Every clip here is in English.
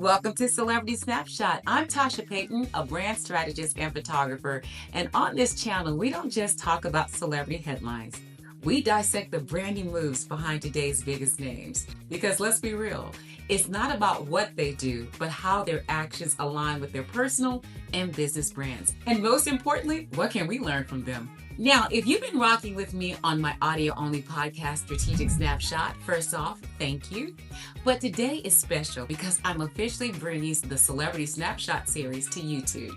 Welcome to Celebrity Snapshot. I'm Tasha Payton, a brand strategist and photographer. And on this channel, we don't just talk about celebrity headlines. We dissect the branding moves behind today's biggest names. Because let's be real, it's not about what they do, but how their actions align with their personal and business brands. And most importantly, what can we learn from them? Now, if you've been rocking with me on my audio-only podcast, Strategic Snapshot, first off, thank you. But today is special because I'm officially bringing the Celebrity Snapshot series to YouTube,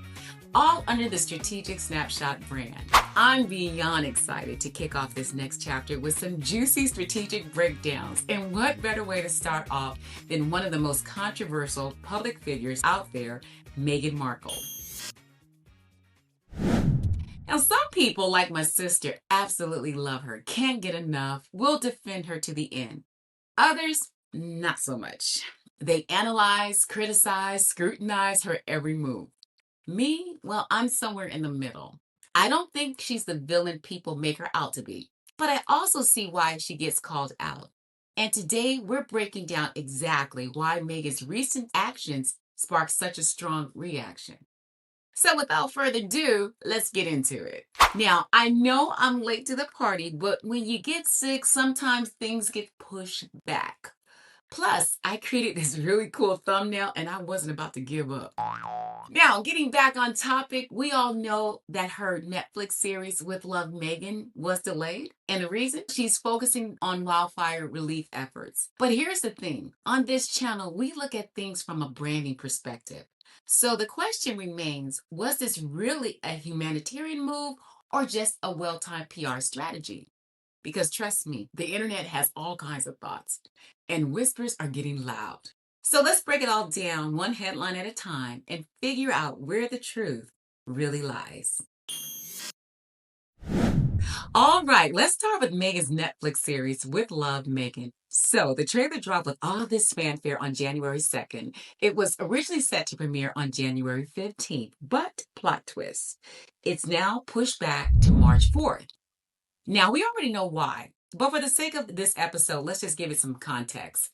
all under the Strategic Snapshot brand. I'm beyond excited to kick off this next chapter with some juicy strategic breakdowns. And what better way to start off than one of the most controversial public figures out there, Meghan Markle. Now, some people, like my sister, absolutely love her, can't get enough, will defend her to the end. Others, not so much. They analyze, criticize, scrutinize her every move. Me, well, I'm somewhere in the middle. I don't think she's the villain people make her out to be, but I also see why she gets called out. And today, we're breaking down exactly why Meghan's recent actions sparked such a strong reaction. So without further ado, let's get into it. Now, I know I'm late to the party, but when you get sick, sometimes things get pushed back. Plus, I created this really cool thumbnail and I wasn't about to give up. Now, getting back on topic, we all know that her Netflix series With Love Meghan was delayed. And the reason? She's focusing on wildfire relief efforts. But here's the thing. On this channel, we look at things from a branding perspective. So the question remains, was this really a humanitarian move or just a well-timed PR strategy? Because trust me, the internet has all kinds of thoughts and whispers are getting loud. So let's break it all down one headline at a time and figure out where the truth really lies. All right, let's start with Meghan's Netflix series, With Love Meghan. So the trailer dropped with all this fanfare on January 2nd. It was originally set to premiere on January 15th, but plot twist. It's now pushed back to March 4th. Now, we already know why, but for the sake of this episode, let's just give it some context.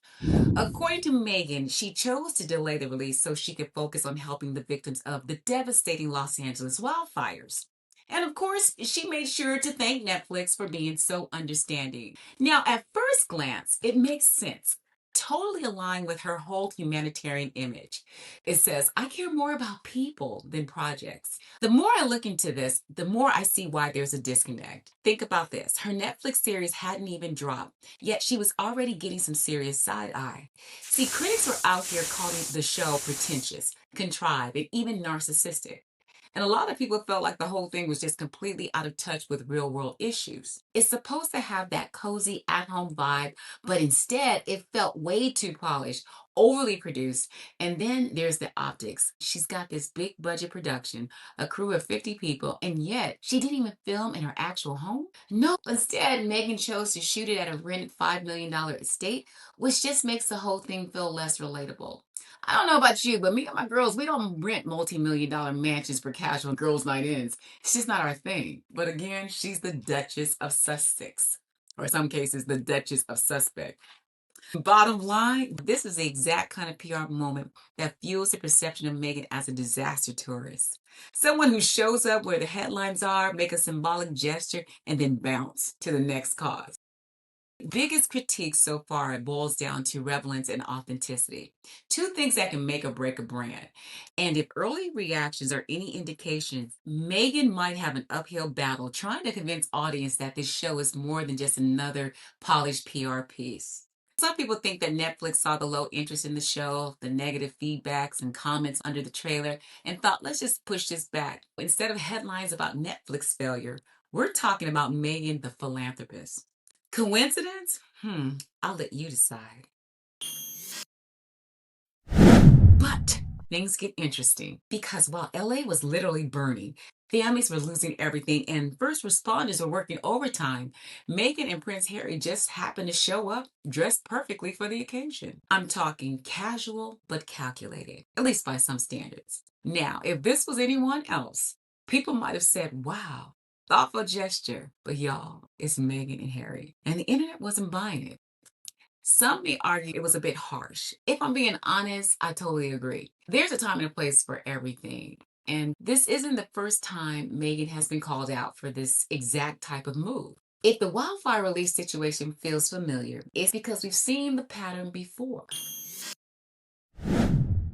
According to Meghan, she chose to delay the release so she could focus on helping the victims of the devastating Los Angeles wildfires. And of course, she made sure to thank Netflix for being so understanding. Now, at first glance, it makes sense. Totally aligned with her whole humanitarian image. It says, I care more about people than projects. The more I look into this, the more I see why there's a disconnect. Think about this. Her Netflix series hadn't even dropped, yet she was already getting some serious side eye. See, critics were out here calling the show pretentious, contrived, and even narcissistic. And a lot of people felt like the whole thing was just completely out of touch with real world issues. It's supposed to have that cozy at home vibe, but instead it felt way too polished, overly produced. And then there's the optics. She's got this big budget production, a crew of 50 people, and yet she didn't even film in her actual home. No, instead, Meghan chose to shoot it at a rented $5 million estate, which just makes the whole thing feel less relatable. I don't know about you, but me and my girls, we don't rent multi-million-dollar mansions for casual girls' night ins. It's just not our thing. But again, she's the Duchess of Sussex, or in some cases, the Duchess of Suspect. Bottom line, this is the exact kind of PR moment that fuels the perception of Meghan as a disaster tourist. Someone who shows up where the headlines are, make a symbolic gesture, and then bounce to the next cause. Biggest critique so far boils down to relevance and authenticity. Two things that can make or break a brand. And if early reactions are any indication, Meghan might have an uphill battle trying to convince audience that this show is more than just another polished PR piece. Some people think that Netflix saw the low interest in the show, the negative feedbacks and comments under the trailer, and thought, let's just push this back. Instead of headlines about Netflix failure, we're talking about Meghan the Philanthropist. Coincidence? I'll let you decide. But things get interesting because while LA was literally burning, families were losing everything, and first responders were working overtime, Meghan and Prince Harry just happened to show up dressed perfectly for the occasion. I'm talking casual but calculated, at least by some standards. Now, if this was anyone else, people might have said, wow, thoughtful gesture. But y'all, it's Meghan and Harry. And the internet wasn't buying it. Some may argue it was a bit harsh. If I'm being honest, I totally agree. There's a time and a place for everything. And this isn't the first time Meghan has been called out for this exact type of move. If the wildfire relief situation feels familiar, it's because we've seen the pattern before.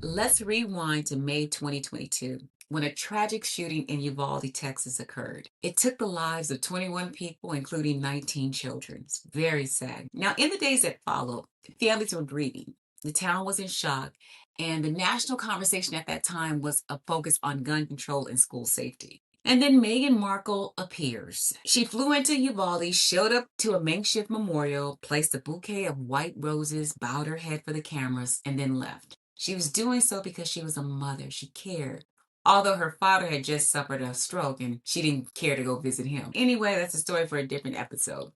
Let's rewind to May 2022 when a tragic shooting in Uvalde, Texas occurred. It took the lives of 21 people, including 19 children. It's very sad. Now, in the days that followed, families were grieving. The town was in shock, and the national conversation at that time was a focus on gun control and school safety. And then Meghan Markle appears. She flew into Uvalde, showed up to a makeshift memorial, placed a bouquet of white roses, bowed her head for the cameras, and then left. She was doing so because she was a mother. She cared. Although her father had just suffered a stroke and she didn't care to go visit him. Anyway, that's a story for a different episode.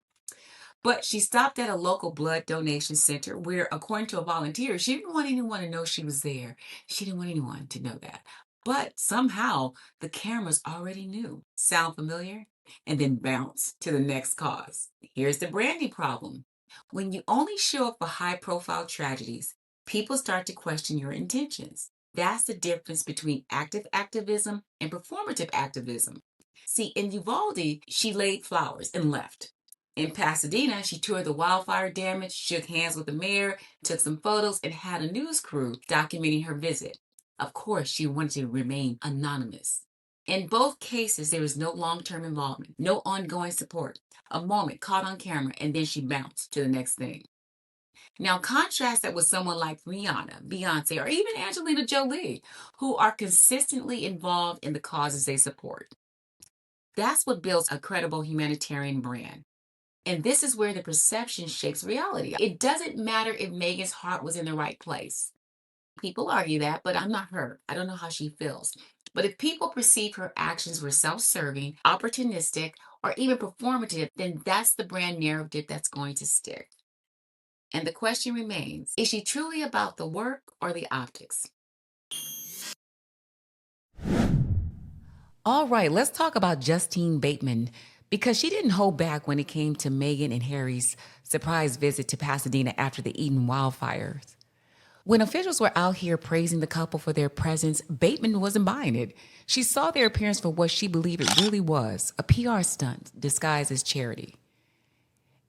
But she stopped at a local blood donation center where, according to a volunteer, she didn't want anyone to know she was there. She didn't want anyone to know that. But somehow the cameras already knew. Sound familiar? And then bounce to the next cause. Here's the branding problem. When you only show up for high profile tragedies, people start to question your intentions. That's the difference between active activism and performative activism. See, in Uvalde, she laid flowers and left. In Pasadena, she toured the wildfire damage, shook hands with the mayor, took some photos, and had a news crew documenting her visit. Of course, she wanted to remain anonymous. In both cases, there was no long-term involvement, no ongoing support. A moment caught on camera, and then she bounced to the next thing. Now, contrast that with someone like Rihanna, Beyonce, or even Angelina Jolie, who are consistently involved in the causes they support. That's what builds a credible humanitarian brand. And this is where the perception shapes reality. It doesn't matter if Meghan's heart was in the right place. People argue that, but I'm not her. I don't know how she feels. But if people perceive her actions were self-serving, opportunistic, or even performative, then that's the brand narrative that's going to stick. And the question remains, is she truly about the work or the optics? All right, let's talk about Justine Bateman because she didn't hold back when it came to Meghan and Harry's surprise visit to Pasadena after the Eden wildfires. When officials were out here praising the couple for their presence, Bateman wasn't buying it. She saw their appearance for what she believed it really was, a PR stunt disguised as charity.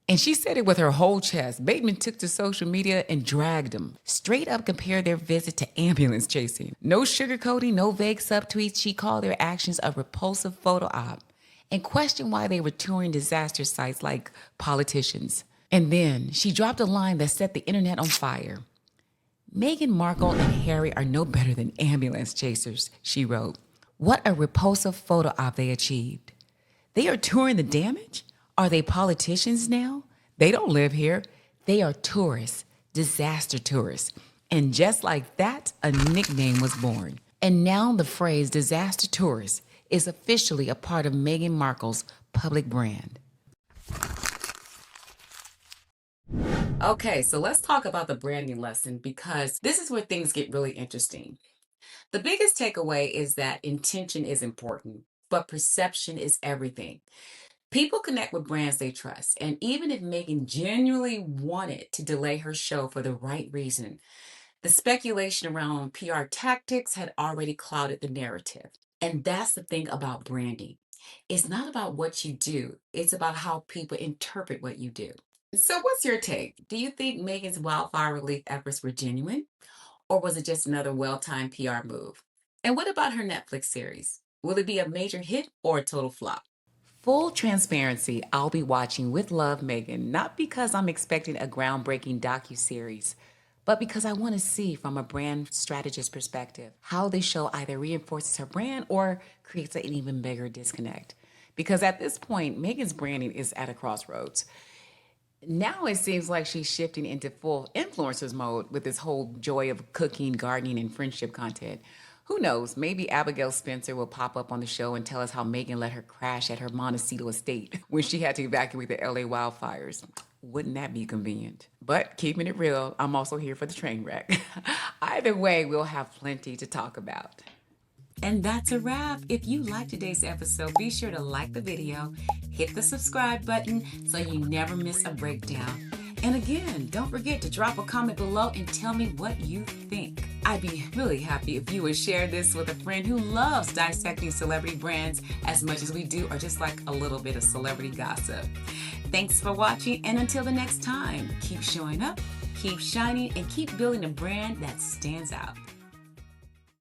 And she said it with her whole chest. Bateman took to social media and dragged them. Straight up compared their visit to ambulance chasing. No sugarcoating, no vague subtweets. She called their actions a repulsive photo op and questioned why they were touring disaster sites like politicians. And then she dropped a line that set the internet on fire. Meghan Markle and Harry are no better than ambulance chasers, she wrote. What a repulsive photo op they achieved. They are touring the damage? Are they politicians now? They don't live here. They are tourists, disaster tourists. And just like that, a nickname was born. And now the phrase disaster tourist is officially a part of Meghan Markle's public brand. Okay, so let's talk about the branding lesson because this is where things get really interesting. The biggest takeaway is that intention is important, but perception is everything. People connect with brands they trust, and even if Meghan genuinely wanted to delay her show for the right reason, the speculation around PR tactics had already clouded the narrative. And that's the thing about branding. It's not about what you do, it's about how people interpret what you do. So, what's your take? Do you think Meghan's wildfire relief efforts were genuine, or was it just another well timed PR move? And what about her Netflix series? Will it be a major hit or a total flop? Full transparency, I'll be watching with Love Meghan, not because I'm expecting a groundbreaking docuseries, but because I want to see from a brand strategist perspective how this show either reinforces her brand or creates an even bigger disconnect. Because at this point, Meghan's branding is at a crossroads. Now it seems like she's shifting into full influencers mode with this whole joy of cooking, gardening, and friendship content. Who knows? Maybe Abigail Spencer will pop up on the show and tell us how Meghan let her crash at her Montecito estate when she had to evacuate the LA wildfires. Wouldn't that be convenient? But keeping it real, I'm also here for the train wreck. Either way, we'll have plenty to talk about. And that's a wrap. If you liked today's episode, be sure to like the video, hit the subscribe button so you never miss a breakdown. And again, don't forget to drop a comment below and tell me what you think. I'd be really happy if you would share this with a friend who loves dissecting celebrity brands as much as we do, or just like a little bit of celebrity gossip. Thanks for watching, and until the next time, keep showing up, keep shining, and keep building a brand that stands out.